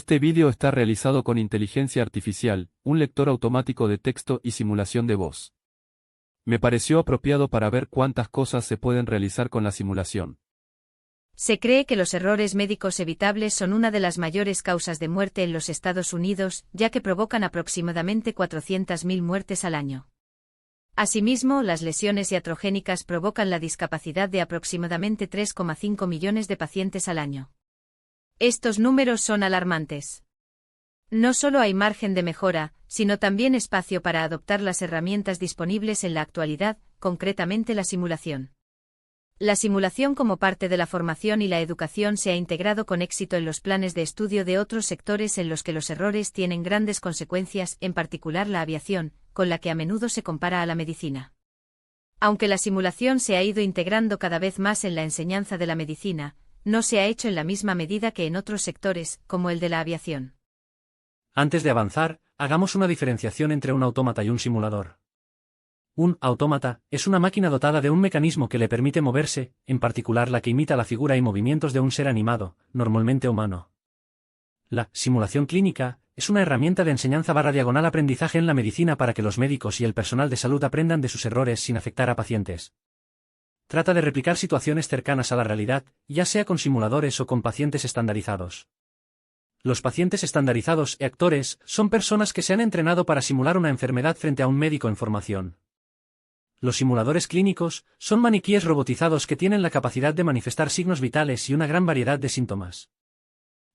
Este vídeo está realizado con inteligencia artificial, un lector automático de texto y simulación de voz. Me pareció apropiado para ver cuántas cosas se pueden realizar con la simulación. Se cree que los errores médicos evitables son una de las mayores causas de muerte en los Estados Unidos, ya que provocan aproximadamente 400.000 muertes al año. Asimismo, las lesiones iatrogénicas provocan la discapacidad de aproximadamente 3,5 millones de pacientes al año. Estos números son alarmantes. No solo hay margen de mejora, sino también espacio para adoptar las herramientas disponibles en la actualidad, concretamente la simulación. La simulación como parte de la formación y la educación se ha integrado con éxito en los planes de estudio de otros sectores en los que los errores tienen grandes consecuencias, en particular la aviación, con la que a menudo se compara a la medicina. Aunque la simulación se ha ido integrando cada vez más en la enseñanza de la medicina, no se ha hecho en la misma medida que en otros sectores, como el de la aviación. Antes de avanzar, hagamos una diferenciación entre un autómata y un simulador. Un autómata es una máquina dotada de un mecanismo que le permite moverse, en particular la que imita la figura y movimientos de un ser animado, normalmente humano. La simulación clínica es una herramienta de enseñanza/diagonal aprendizaje en la medicina para que los médicos y el personal de salud aprendan de sus errores sin afectar a pacientes. Trata de replicar situaciones cercanas a la realidad, ya sea con simuladores o con pacientes estandarizados. Los pacientes estandarizados y actores son personas que se han entrenado para simular una enfermedad frente a un médico en formación. Los simuladores clínicos son maniquíes robotizados que tienen la capacidad de manifestar signos vitales y una gran variedad de síntomas.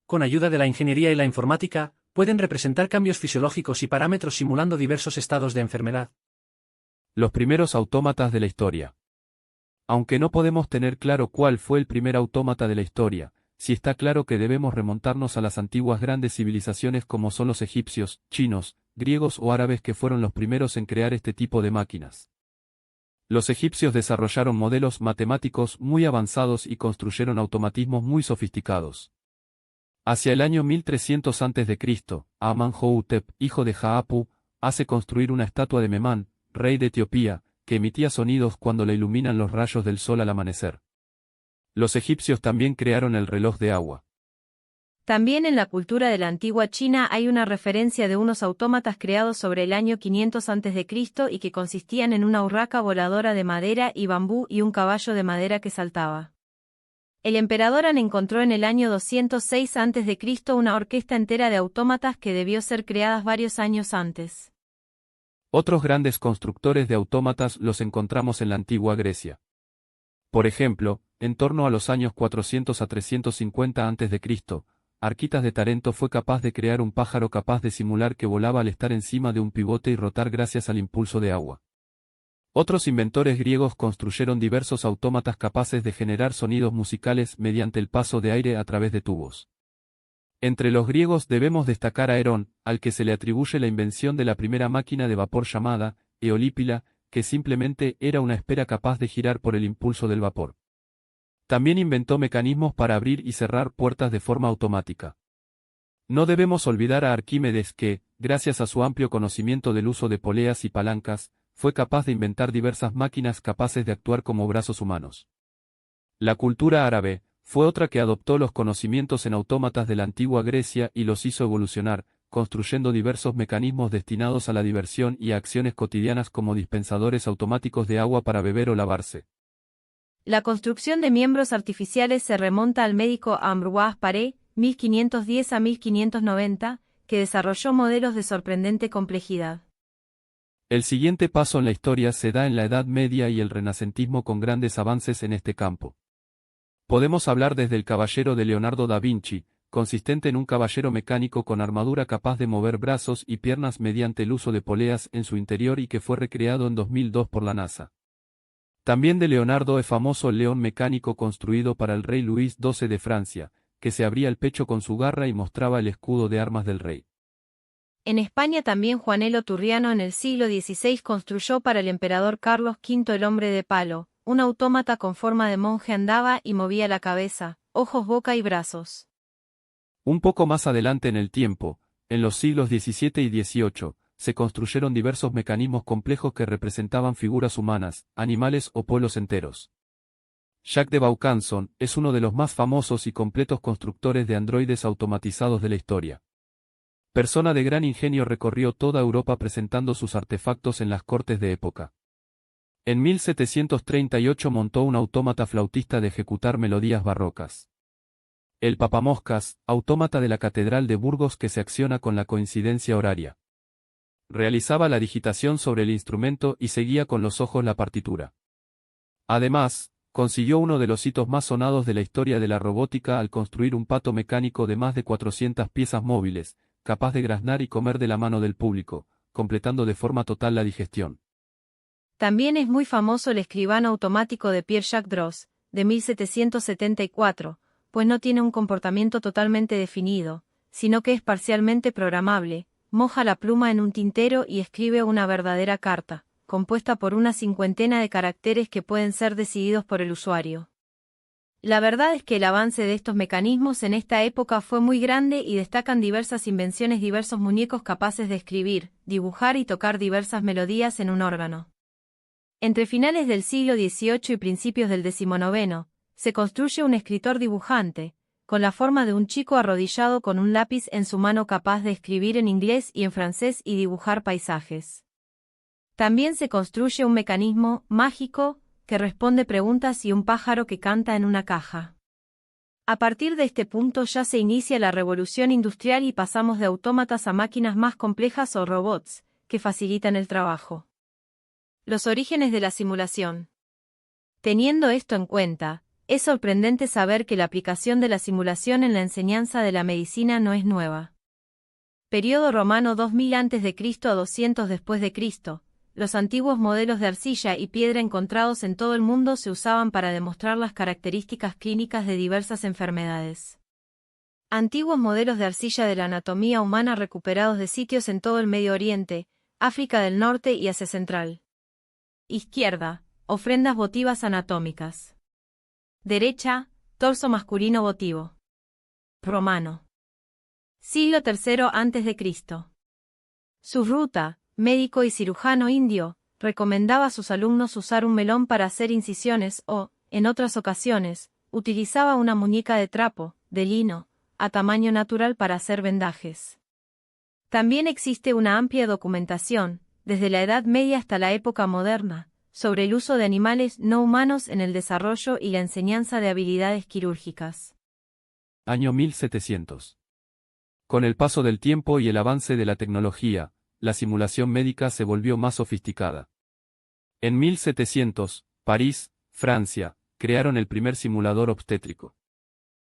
Con ayuda de la ingeniería y la informática, pueden representar cambios fisiológicos y parámetros simulando diversos estados de enfermedad. Los primeros autómatas de la historia. Aunque no podemos tener claro cuál fue el primer autómata de la historia, sí está claro que debemos remontarnos a las antiguas grandes civilizaciones como son los egipcios, chinos, griegos o árabes que fueron los primeros en crear este tipo de máquinas. Los egipcios desarrollaron modelos matemáticos muy avanzados y construyeron automatismos muy sofisticados. Hacia el año 1300 a.C., Amenhotep, hijo de Jaapu, hace construir una estatua de Memán, rey de Etiopía, que emitía sonidos cuando le iluminan los rayos del sol al amanecer. Los egipcios también crearon el reloj de agua. También en la cultura de la antigua China hay una referencia de unos autómatas creados sobre el año 500 a.C. y que consistían en una urraca voladora de madera y bambú y un caballo de madera que saltaba. El emperador An encontró en el año 206 a.C. una orquesta entera de autómatas que debió ser creadas varios años antes. Otros grandes constructores de autómatas los encontramos en la antigua Grecia. Por ejemplo, en torno a los años 400 a 350 a.C., Arquitas de Tarento fue capaz de crear un pájaro capaz de simular que volaba al estar encima de un pivote y rotar gracias al impulso de agua. Otros inventores griegos construyeron diversos autómatas capaces de generar sonidos musicales mediante el paso de aire a través de tubos. Entre los griegos debemos destacar a Herón, al que se le atribuye la invención de la primera máquina de vapor llamada eolípila, que simplemente era una esfera capaz de girar por el impulso del vapor. También inventó mecanismos para abrir y cerrar puertas de forma automática. No debemos olvidar a Arquímedes que, gracias a su amplio conocimiento del uso de poleas y palancas, fue capaz de inventar diversas máquinas capaces de actuar como brazos humanos. La cultura árabe fue otra que adoptó los conocimientos en autómatas de la antigua Grecia y los hizo evolucionar, construyendo diversos mecanismos destinados a la diversión y a acciones cotidianas como dispensadores automáticos de agua para beber o lavarse. La construcción de miembros artificiales se remonta al médico Ambroise Paré, 1510 a 1590, que desarrolló modelos de sorprendente complejidad. El siguiente paso en la historia se da en la Edad Media y el Renacentismo con grandes avances en este campo. Podemos hablar desde el caballero de Leonardo da Vinci, consistente en un caballero mecánico con armadura capaz de mover brazos y piernas mediante el uso de poleas en su interior y que fue recreado en 2002 por la NASA. También de Leonardo es famoso el león mecánico construido para el rey Luis XII de Francia, que se abría el pecho con su garra y mostraba el escudo de armas del rey. En España también Juanelo Turriano en el siglo XVI construyó para el emperador Carlos V el hombre de palo. Un autómata con forma de monje andaba y movía la cabeza, ojos, boca y brazos. Un poco más adelante en el tiempo, en los siglos XVII y XVIII, se construyeron diversos mecanismos complejos que representaban figuras humanas, animales o pueblos enteros. Jacques de Vaucanson es uno de los más famosos y completos constructores de androides automatizados de la historia. Persona de gran ingenio, recorrió toda Europa presentando sus artefactos en las cortes de época. En 1738 montó un autómata flautista de ejecutar melodías barrocas. El papamoscas, autómata de la Catedral de Burgos que se acciona con la coincidencia horaria. Realizaba la digitación sobre el instrumento y seguía con los ojos la partitura. Además, consiguió uno de los hitos más sonados de la historia de la robótica al construir un pato mecánico de más de 400 piezas móviles, capaz de graznar y comer de la mano del público, completando de forma total la digestión. También es muy famoso el escribano automático de Pierre-Jacques Gros, de 1774, pues no tiene un comportamiento totalmente definido, sino que es parcialmente programable, moja la pluma en un tintero y escribe una verdadera carta, compuesta por una cincuentena de caracteres que pueden ser decididos por el usuario. La verdad es que el avance de estos mecanismos en esta época fue muy grande y destacan diversas invenciones, diversos muñecos capaces de escribir, dibujar y tocar diversas melodías en un órgano. Entre finales del siglo XVIII y principios del XIX, se construye un escritor dibujante, con la forma de un chico arrodillado con un lápiz en su mano capaz de escribir en inglés y en francés y dibujar paisajes. También se construye un mecanismo mágico que responde preguntas y un pájaro que canta en una caja. A partir de este punto ya se inicia la revolución industrial y pasamos de autómatas a máquinas más complejas o robots, que facilitan el trabajo. Los orígenes de la simulación. Teniendo esto en cuenta, es sorprendente saber que la aplicación de la simulación en la enseñanza de la medicina no es nueva. Período romano 2000 a.C. a 200 después de Cristo. Los antiguos modelos de arcilla y piedra encontrados en todo el mundo se usaban para demostrar las características clínicas de diversas enfermedades. Antiguos modelos de arcilla de la anatomía humana recuperados de sitios en todo el Medio Oriente, África del Norte y Asia Central. Izquierda, ofrendas votivas anatómicas. Derecha, torso masculino votivo. Romano. Siglo III a.C. Su ruta, médico y cirujano indio, recomendaba a sus alumnos usar un melón para hacer incisiones o, en otras ocasiones, utilizaba una muñeca de trapo, de lino, a tamaño natural para hacer vendajes. También existe una amplia documentación, desde la Edad Media hasta la época moderna, sobre el uso de animales no humanos en el desarrollo y la enseñanza de habilidades quirúrgicas. Año 1700. Con el paso del tiempo y el avance de la tecnología, la simulación médica se volvió más sofisticada. En 1700, París, Francia, crearon el primer simulador obstétrico.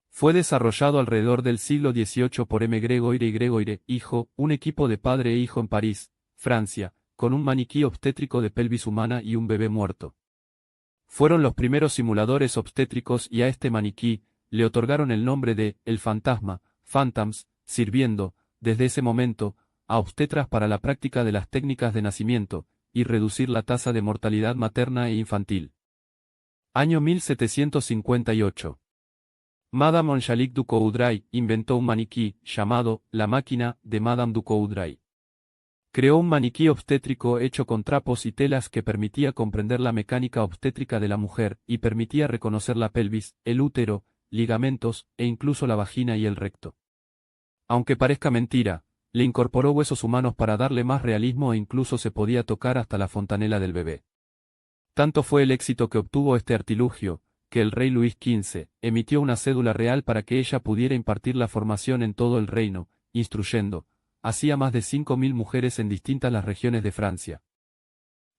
Fue desarrollado alrededor del siglo XVIII por M. Gregoire y Gregoire, hijo, un equipo de padre e hijo en París, Francia, con un maniquí obstétrico de pelvis humana y un bebé muerto. Fueron los primeros simuladores obstétricos y a este maniquí le otorgaron el nombre de El Fantasma, Phantoms, sirviendo, desde ese momento, a obstetras para la práctica de las técnicas de nacimiento, y reducir la tasa de mortalidad materna e infantil. Año 1758. Madame Angélique du Coudray inventó un maniquí, llamado la máquina de Madame du Coudray. Creó un maniquí obstétrico hecho con trapos y telas que permitía comprender la mecánica obstétrica de la mujer y permitía reconocer la pelvis, el útero, ligamentos e incluso la vagina y el recto. Aunque parezca mentira, le incorporó huesos humanos para darle más realismo e incluso se podía tocar hasta la fontanela del bebé. Tanto fue el éxito que obtuvo este artilugio, que el rey Luis XV emitió una cédula real para que ella pudiera impartir la formación en todo el reino, instruyendo, así a más de 5.000 mujeres en distintas las regiones de Francia.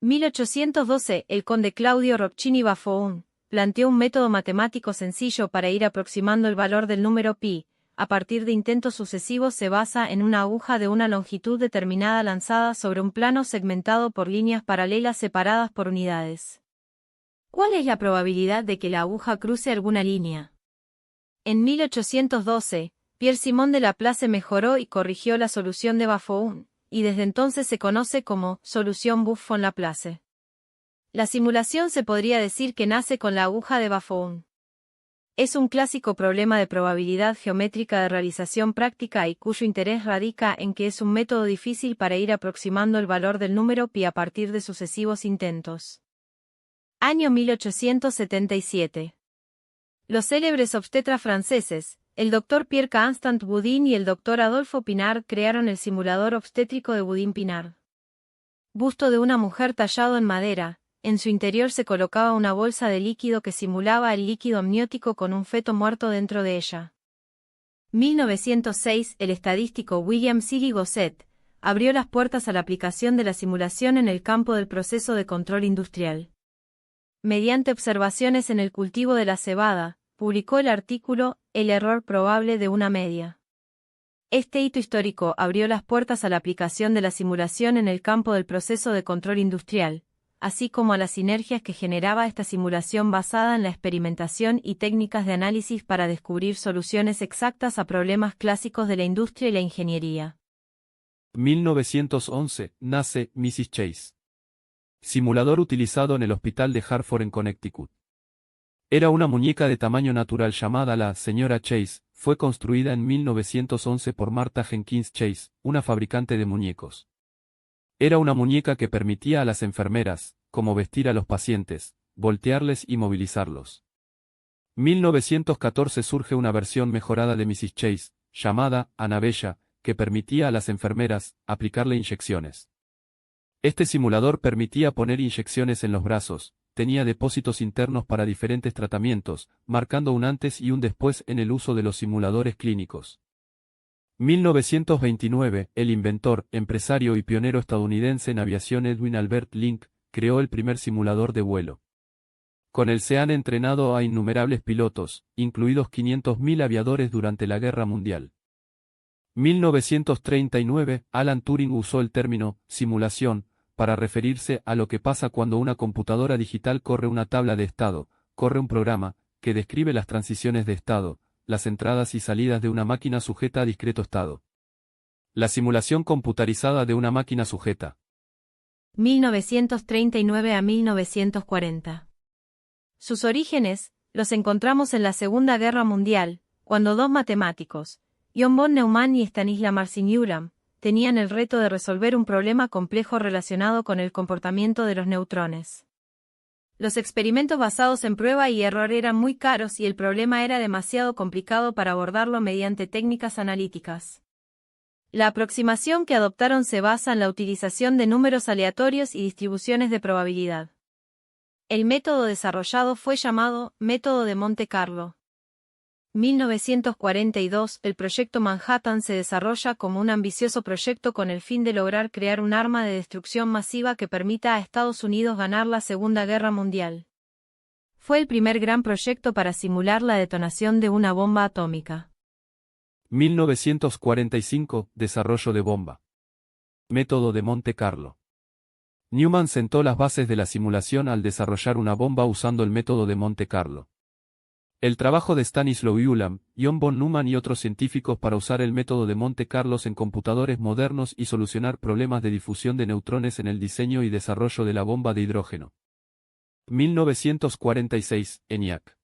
1812, el conde Claudio Roccini Baffoun planteó un método matemático sencillo para ir aproximando el valor del número pi. A partir de intentos sucesivos se basa en una aguja de una longitud determinada lanzada sobre un plano segmentado por líneas paralelas separadas por unidades. ¿Cuál es la probabilidad de que la aguja cruce alguna línea? En 1812, Pierre-Simon de Laplace mejoró y corrigió la solución de Baffoun, y desde entonces se conoce como solución Buffon-Laplace. La simulación se podría decir que nace con la aguja de Baffoun. Es un clásico problema de probabilidad geométrica de realización práctica y cuyo interés radica en que es un método difícil para ir aproximando el valor del número pi a partir de sucesivos intentos. Año 1877. Los célebres obstetras franceses, el Dr. Pierre Constant Boudin y el Dr. Adolphe Pinard crearon el simulador obstétrico de Boudin-Pinard. Busto de una mujer tallado en madera, en su interior se colocaba una bolsa de líquido que simulaba el líquido amniótico con un feto muerto dentro de ella. 1906, el estadístico William Seeley Gosset abrió las puertas a la aplicación de la simulación en el campo del proceso de control industrial. Mediante observaciones en el cultivo de la cebada, publicó el artículo El error probable de una media. Este hito histórico abrió las puertas a la aplicación de la simulación en el campo del proceso de control industrial, así como a las sinergias que generaba esta simulación basada en la experimentación y técnicas de análisis para descubrir soluciones exactas a problemas clásicos de la industria y la ingeniería. 1911, nace Mrs. Chase. Simulador utilizado en el hospital de Hartford en Connecticut. Era una muñeca de tamaño natural llamada la señora Chase, fue construida en 1911 por Martha Jenkins Chase, una fabricante de muñecos. Era una muñeca que permitía a las enfermeras, como vestir a los pacientes, voltearles y movilizarlos. 1914 surge una versión mejorada de Mrs. Chase, llamada Annabella, que permitía a las enfermeras aplicarle inyecciones. Este simulador permitía poner inyecciones en los brazos, tenía depósitos internos para diferentes tratamientos, marcando un antes y un después en el uso de los simuladores clínicos. 1929, el inventor, empresario y pionero estadounidense en aviación Edwin Albert Link, creó el primer simulador de vuelo. Con él se han entrenado a innumerables pilotos, incluidos 500.000 aviadores durante la Guerra Mundial. 1939, Alan Turing usó el término simulación para referirse a lo que pasa cuando una computadora digital corre una tabla de estado, corre un programa que describe las transiciones de estado, las entradas y salidas de una máquina sujeta a discreto estado. La simulación computarizada de una máquina sujeta. 1939 a 1940. Sus orígenes los encontramos en la Segunda Guerra Mundial, cuando dos matemáticos, John von Neumann y Stanisław Marcin-Ulam, tenían el reto de resolver un problema complejo relacionado con el comportamiento de los neutrones. Los experimentos basados en prueba y error eran muy caros y el problema era demasiado complicado para abordarlo mediante técnicas analíticas. La aproximación que adoptaron se basa en la utilización de números aleatorios y distribuciones de probabilidad. El método desarrollado fue llamado método de Monte Carlo. 1942, el proyecto Manhattan se desarrolla como un ambicioso proyecto con el fin de lograr crear un arma de destrucción masiva que permita a Estados Unidos ganar la Segunda Guerra Mundial. Fue el primer gran proyecto para simular la detonación de una bomba atómica. 1945, desarrollo de bomba. Método de Monte Carlo. Newman sentó las bases de la simulación al desarrollar una bomba usando el método de Monte Carlo. El trabajo de Stanisław Ulam, John von Neumann y otros científicos para usar el método de Monte Carlo en computadores modernos y solucionar problemas de difusión de neutrones en el diseño y desarrollo de la bomba de hidrógeno. 1946, ENIAC.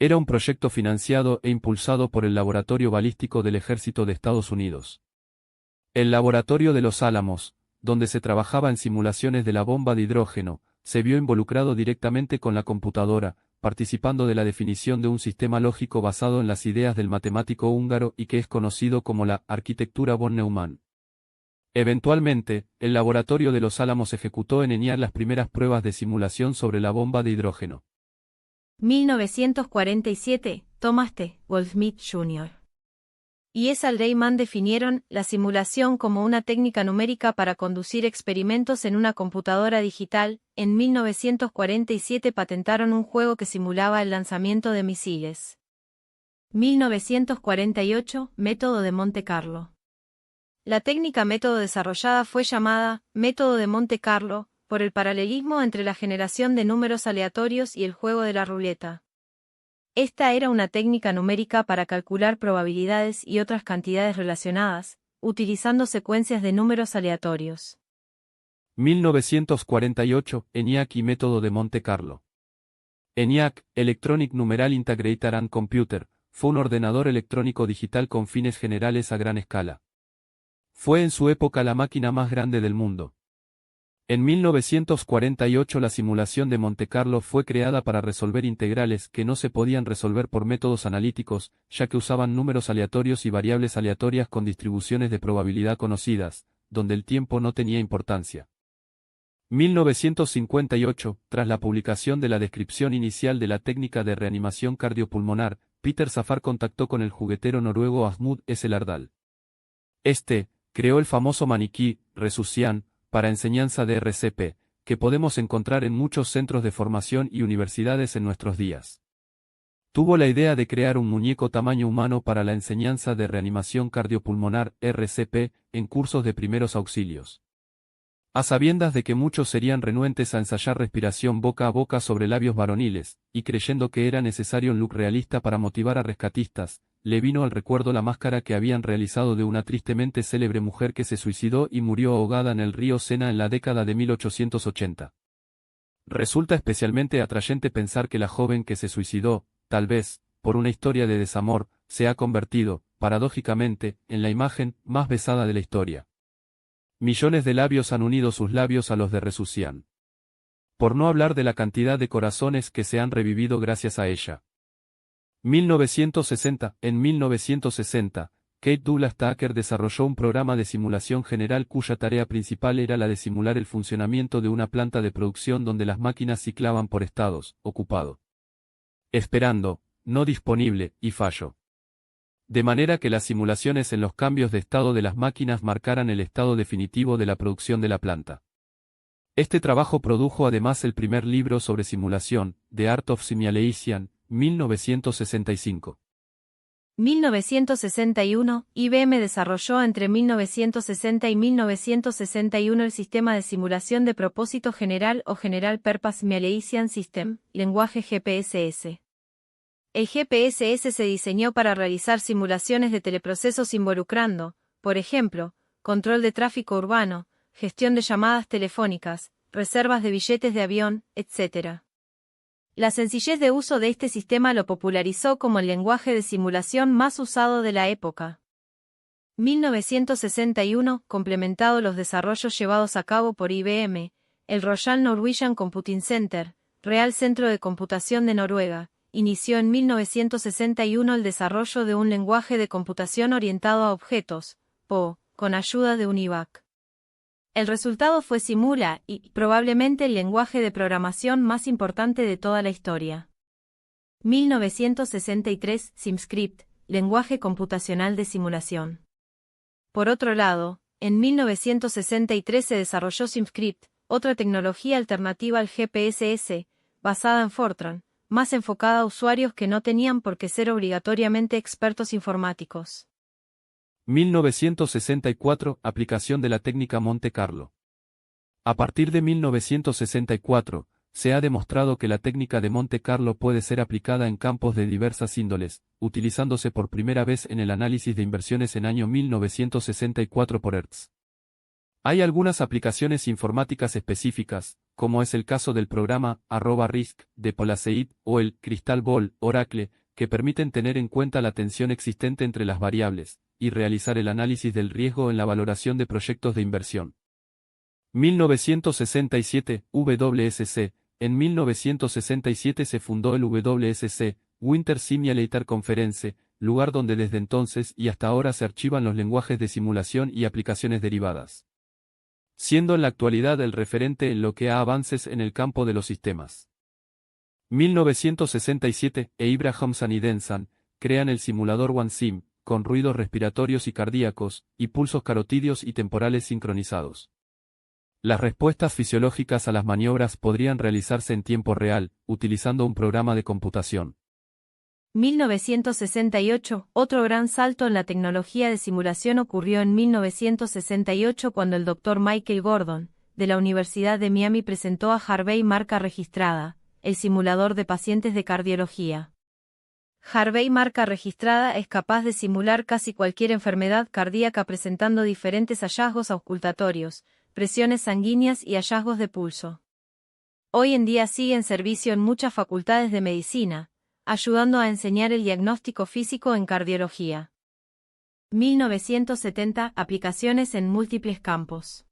Era un proyecto financiado e impulsado por el Laboratorio Balístico del Ejército de Estados Unidos. El Laboratorio de Los Álamos, donde se trabajaba en simulaciones de la bomba de hidrógeno, se vio involucrado directamente con la computadora, participando de la definición de un sistema lógico basado en las ideas del matemático húngaro y que es conocido como la arquitectura von Neumann. Eventualmente, el Laboratorio de Los Álamos ejecutó en ENIAC las primeras pruebas de simulación sobre la bomba de hidrógeno. 1947, Thomas T. Goldschmidt Jr. y S. Rayman definieron la simulación como una técnica numérica para conducir experimentos en una computadora digital. En 1947 patentaron un juego que simulaba el lanzamiento de misiles. 1948, método de Monte Carlo. La técnica método desarrollada fue llamada método de Monte Carlo por el paralelismo entre la generación de números aleatorios y el juego de la ruleta. Esta era una técnica numérica para calcular probabilidades y otras cantidades relacionadas, utilizando secuencias de números aleatorios. 1948, ENIAC y método de Monte Carlo. ENIAC, Electronic Numeral Integrated and Computer, fue un ordenador electrónico digital con fines generales a gran escala. Fue en su época la máquina más grande del mundo. En 1948 la simulación de Montecarlo fue creada para resolver integrales que no se podían resolver por métodos analíticos, ya que usaban números aleatorios y variables aleatorias con distribuciones de probabilidad conocidas, donde el tiempo no tenía importancia. 1958, tras la publicación de la descripción inicial de la técnica de reanimación cardiopulmonar, Peter Safar contactó con el juguetero noruego Asmund S. Lardal. Este creó el famoso maniquí, Resucian, para enseñanza de RCP, que podemos encontrar en muchos centros de formación y universidades en nuestros días. Tuvo la idea de crear un muñeco tamaño humano para la enseñanza de reanimación cardiopulmonar, RCP, en cursos de primeros auxilios. A sabiendas de que muchos serían renuentes a ensayar respiración boca a boca sobre labios varoniles, y creyendo que era necesario un look realista para motivar a rescatistas, le vino al recuerdo la máscara que habían realizado de una tristemente célebre mujer que se suicidó y murió ahogada en el río Sena en la década de 1880. Resulta especialmente atrayente pensar que la joven que se suicidó, tal vez, por una historia de desamor, se ha convertido, paradójicamente, en la imagen más besada de la historia. Millones de labios han unido sus labios a los de Resucian. Por no hablar de la cantidad de corazones que se han revivido gracias a ella. 1960. En 1960, Kate Douglas Tucker desarrolló un programa de simulación general cuya tarea principal era la de simular el funcionamiento de una planta de producción donde las máquinas ciclaban por estados, ocupado, esperando, no disponible, y fallo. De manera que las simulaciones en los cambios de estado de las máquinas marcaran el estado definitivo de la producción de la planta. Este trabajo produjo además el primer libro sobre simulación, The Art of Simulation, 1965. 1961, IBM desarrolló entre 1960 y 1961 el sistema de simulación de propósito general o General Purpose Simulation System, lenguaje GPSS. El GPSS se diseñó para realizar simulaciones de teleprocesos involucrando, por ejemplo, control de tráfico urbano, gestión de llamadas telefónicas, reservas de billetes de avión, etc. La sencillez de uso de este sistema lo popularizó como el lenguaje de simulación más usado de la época. 1961, complementado los desarrollos llevados a cabo por IBM, el Royal Norwegian Computing Center, Real Centro de Computación de Noruega, inició en 1961 el desarrollo de un lenguaje de computación orientado a objetos, PO, con ayuda de UNIVAC. El resultado fue Simula y, probablemente, el lenguaje de programación más importante de toda la historia. 1963, SimScript, lenguaje computacional de simulación. Por otro lado, en 1963 se desarrolló SimScript, otra tecnología alternativa al GPSS, basada en Fortran, más enfocada a usuarios que no tenían por qué ser obligatoriamente expertos informáticos. 1964, aplicación de la técnica Monte Carlo. A partir de 1964, se ha demostrado que la técnica de Monte Carlo puede ser aplicada en campos de diversas índoles, utilizándose por primera vez en el análisis de inversiones en año 1964 por Hertz. Hay algunas aplicaciones informáticas específicas, como es el caso del programa @RISC de Polaseid o el Crystal Ball Oracle, que permiten tener en cuenta la tensión existente entre las variables y realizar el análisis del riesgo en la valoración de proyectos de inversión. 1967, WSC. En 1967 se fundó el WSC, Winter Simulator Conference, lugar donde desde entonces y hasta ahora se archivan los lenguajes de simulación y aplicaciones derivadas, siendo en la actualidad el referente en lo que a avances en el campo de los sistemas. 1967, Abrahamson y Denson crean el simulador OneSim, con ruidos respiratorios y cardíacos, y pulsos carotídeos y temporales sincronizados. Las respuestas fisiológicas a las maniobras podrían realizarse en tiempo real, utilizando un programa de computación. 1968, otro gran salto en la tecnología de simulación ocurrió en 1968 cuando el Dr. Michael Gordon, de la Universidad de Miami presentó a Harvey marca registrada, el simulador de pacientes de cardiología. Harvey marca registrada es capaz de simular casi cualquier enfermedad cardíaca presentando diferentes hallazgos auscultatorios, presiones sanguíneas y hallazgos de pulso. Hoy en día sigue en servicio en muchas facultades de medicina, ayudando a enseñar el diagnóstico físico en cardiología. 1970, aplicaciones en múltiples campos.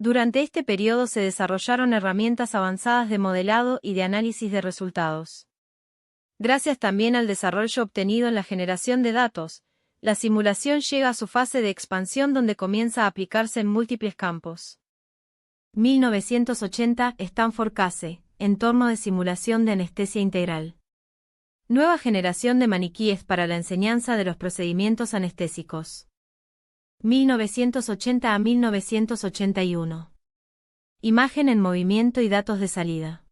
Durante este periodo se desarrollaron herramientas avanzadas de modelado y de análisis de resultados. Gracias también al desarrollo obtenido en la generación de datos, la simulación llega a su fase de expansión donde comienza a aplicarse en múltiples campos. 1980 Stanford Case, entorno de simulación de anestesia integral. Nueva generación de maniquíes para la enseñanza de los procedimientos anestésicos. 1980 a 1981. Imagen en movimiento y datos de salida.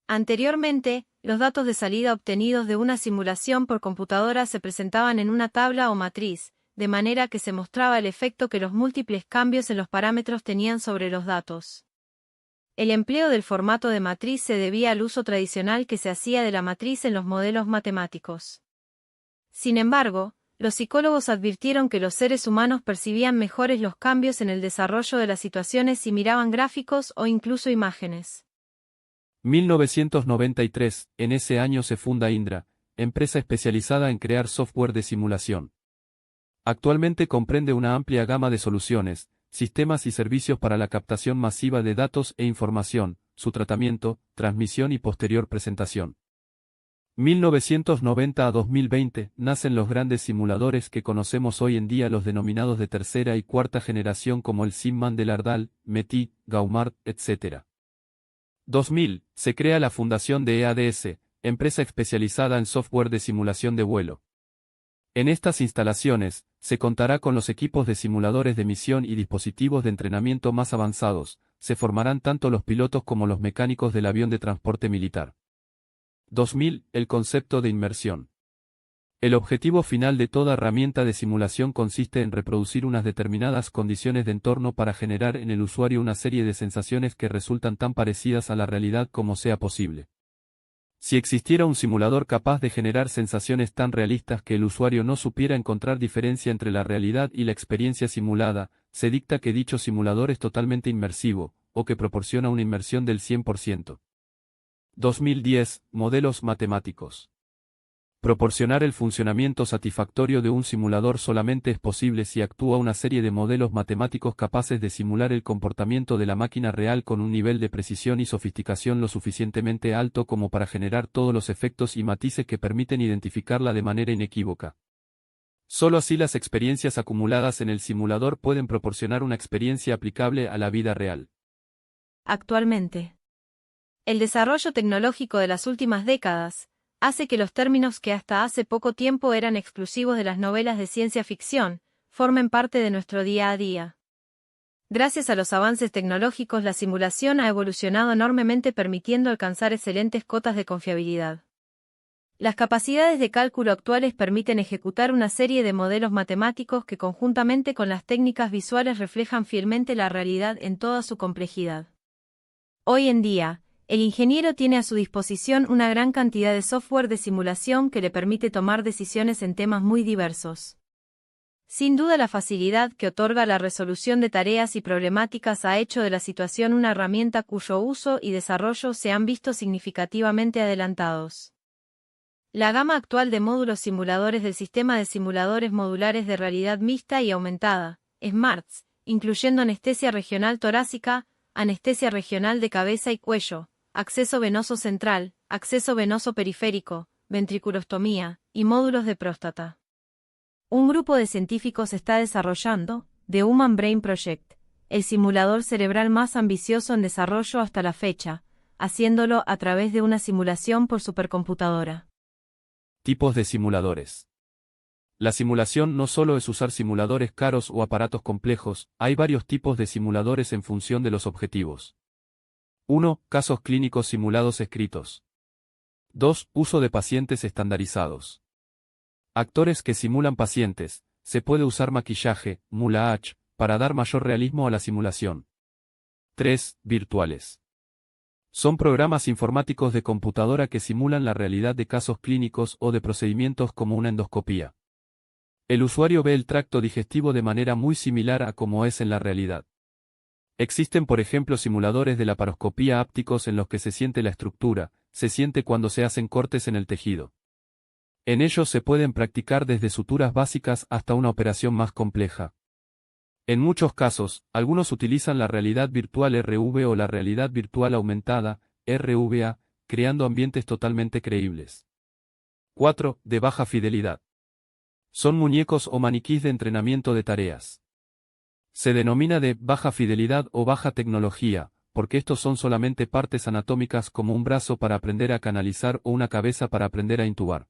Anteriormente, los datos de salida obtenidos de una simulación por computadora se presentaban en una tabla o matriz, de manera que se mostraba el efecto que los múltiples cambios en los parámetros tenían sobre los datos. El empleo del formato de matriz se debía al uso tradicional que se hacía de la matriz en los modelos matemáticos. Sin embargo, los psicólogos advirtieron que los seres humanos percibían mejores los cambios en el desarrollo de las situaciones si miraban gráficos o incluso imágenes. 1993, en ese año se funda Indra, empresa especializada en crear software de simulación. Actualmente comprende una amplia gama de soluciones, sistemas y servicios para la captación masiva de datos e información, su tratamiento, transmisión y posterior presentación. 1990 a 2020 nacen los grandes simuladores que conocemos hoy en día, los denominados de tercera y cuarta generación como el Simman de Lardal, METI, Gaumard, etc. 2000, se crea la fundación de EADS, empresa especializada en software de simulación de vuelo. En estas instalaciones, se contará con los equipos de simuladores de misión y dispositivos de entrenamiento más avanzados, se formarán tanto los pilotos como los mecánicos del avión de transporte militar. 2000, el concepto de inmersión. El objetivo final de toda herramienta de simulación consiste en reproducir unas determinadas condiciones de entorno para generar en el usuario una serie de sensaciones que resultan tan parecidas a la realidad como sea posible. Si existiera un simulador capaz de generar sensaciones tan realistas que el usuario no supiera encontrar diferencia entre la realidad y la experiencia simulada, se dicta que dicho simulador es totalmente inmersivo, o que proporciona una inmersión del 100%. 2010, modelos matemáticos. Proporcionar el funcionamiento satisfactorio de un simulador solamente es posible si actúa una serie de modelos matemáticos capaces de simular el comportamiento de la máquina real con un nivel de precisión y sofisticación lo suficientemente alto como para generar todos los efectos y matices que permiten identificarla de manera inequívoca. Solo así las experiencias acumuladas en el simulador pueden proporcionar una experiencia aplicable a la vida real. Actualmente, el desarrollo tecnológico de las últimas décadas hace que los términos que hasta hace poco tiempo eran exclusivos de las novelas de ciencia ficción, formen parte de nuestro día a día. Gracias a los avances tecnológicos, la simulación ha evolucionado enormemente, permitiendo alcanzar excelentes cotas de confiabilidad. Las capacidades de cálculo actuales permiten ejecutar una serie de modelos matemáticos que conjuntamente con las técnicas visuales reflejan fielmente la realidad en toda su complejidad. Hoy en día, el ingeniero tiene a su disposición una gran cantidad de software de simulación que le permite tomar decisiones en temas muy diversos. Sin duda, la facilidad que otorga la resolución de tareas y problemáticas ha hecho de la situación una herramienta cuyo uso y desarrollo se han visto significativamente adelantados. La gama actual de módulos simuladores del sistema de simuladores modulares de realidad mixta y aumentada, SMARTS, incluyendo anestesia regional torácica, anestesia regional de cabeza y cuello, acceso venoso central, acceso venoso periférico, ventriculostomía, y módulos de próstata. Un grupo de científicos está desarrollando, The Human Brain Project, el simulador cerebral más ambicioso en desarrollo hasta la fecha, haciéndolo a través de una simulación por supercomputadora. Tipos de simuladores. La simulación no solo es usar simuladores caros o aparatos complejos, hay varios tipos de simuladores en función de los objetivos. 1. Casos clínicos simulados escritos. 2. Uso de pacientes estandarizados. Actores que simulan pacientes. Se puede usar maquillaje, moulage, para dar mayor realismo a la simulación. 3. Virtuales. Son programas informáticos de computadora que simulan la realidad de casos clínicos o de procedimientos como una endoscopía. El usuario ve el tracto digestivo de manera muy similar a como es en la realidad. Existen, por ejemplo, simuladores de laparoscopía ápticos en los que se siente la estructura, se siente cuando se hacen cortes en el tejido. En ellos se pueden practicar desde suturas básicas hasta una operación más compleja. En muchos casos, algunos utilizan la realidad virtual RV o la realidad virtual aumentada, RVA, creando ambientes totalmente creíbles. 4. De baja fidelidad. Son muñecos o maniquís de entrenamiento de tareas. Se denomina de baja fidelidad o baja tecnología, porque estos son solamente partes anatómicas como un brazo para aprender a canalizar o una cabeza para aprender a intubar.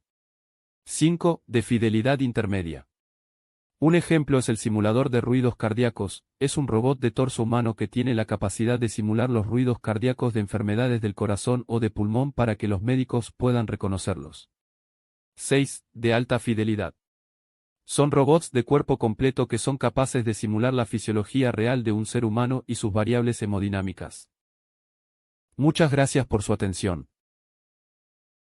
5. De fidelidad intermedia. Un ejemplo es el simulador de ruidos cardíacos, es un robot de torso humano que tiene la capacidad de simular los ruidos cardíacos de enfermedades del corazón o de pulmón para que los médicos puedan reconocerlos. 6. De alta fidelidad. Son robots de cuerpo completo que son capaces de simular la fisiología real de un ser humano y sus variables hemodinámicas. Muchas gracias por su atención.